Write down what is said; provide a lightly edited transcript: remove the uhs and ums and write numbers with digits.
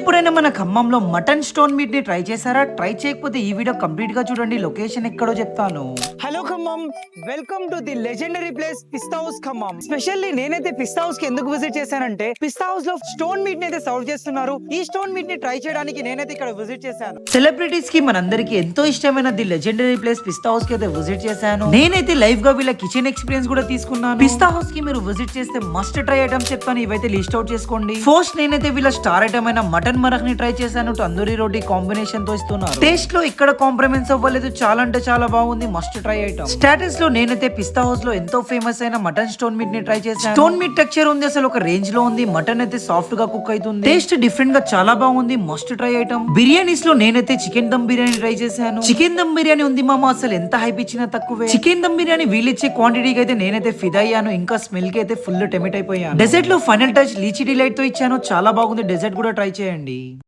ఎప్పుడైనా మన ఖమ్మంలో మటన్ స్టోన్ మీట్ ని ట్రై చేశారా? ట్రై చేయకపోతే ఈ వీడియో కంప్లీట్ గా చూడండి. లొకేషన్ ఎక్కడో చెప్తాను. Hello Khammam, welcome to the legendary place pista house Khammam. Specially నేనైతే పిస్తా హౌస్ కి ఎందుకు విజిట్ చేశానంటే, పిస్తా హౌస్ లో స్టోన్ మీట్ ని అయితే సర్వ్ చేస్తున్నారు. ఈ స్టోన్ మీట్ ని ట్రై చేయడానికి నేనైతే ఇక్కడ విజిట్ చేశాను. సెలబ్రిటీస్ కి మనందరికి ఎంతో ఇష్టమైన the legendary place pista house కి అయితే విజిట్ చేశాను. నేనైతే లైవ్ గా వీళ్ళ కిచెన్ ఎక్స్పీరియన్స్ కూడా తీసుకున్నాను. పిస్తా హౌస్ కి మీరు విజిట్ చేస్తే మస్ట్ ట్రై ఐటమ్స్ చెప్తాను, ఇవైతే లిస్ట్ అవుట్ చేసుకోండి. ఫస్ట్ నేనైతే వీళ్ళ స్టార్ ఐటమ్ అయిన మటన్ మరక్ ని ట్రై చేశాను. తందూరి రోటీ కాంబినేషన్ తో ఇస్తున్నారు. టేస్ట్ లో ఇక్కడ కాంప్రమైజ్ అవ్వలేదు, చాలా అంటే చాలా బాగుంది. Must try item. స్టాటస్ లో నేనైతే పిస్తా హౌస్ లో ఎంతో ఫేమస్ అయిన మటన్ స్టోన్ మీట్ ని ట్రై చేశాను. స్టోన్ మీట్ టెక్స్చర్ ఉంది, అసలు ఒక రేంజ్ లో ఉంది. మటన్ అయితే సాఫ్ట్ గా కుక్ అవుతుంది. టేస్ట్ డిఫరెంట్ గా చాలా బాగుంది. Must try item. బిర్యానీస్ లో నేనైతే చికెన్ దమ్ బిర్యానీ ట్రై చేశాను. చికెన్ దమ్ బిర్యానీ ఉంది మామ, అసలు ఎంత హైప్ ఇచ్చినా తక్కువే. చికెన్ దమ్ బిర్యానీ వీళ్ళిచ్చే క్వాంటిటీకి అయితే నేనైతే ఫిదా అయ్యాను. ఇంకా స్మెల్ కి అయితే ఫుల్ టెమిట్ అయిపోయాను. డెజర్ట్ లో ఫైనల్ టచ్ లీచీ డిలైట్ తో ఇచ్చాను, చాలా బాగుంది. డెజర్ట్ కూడా ట్రై చేయండి.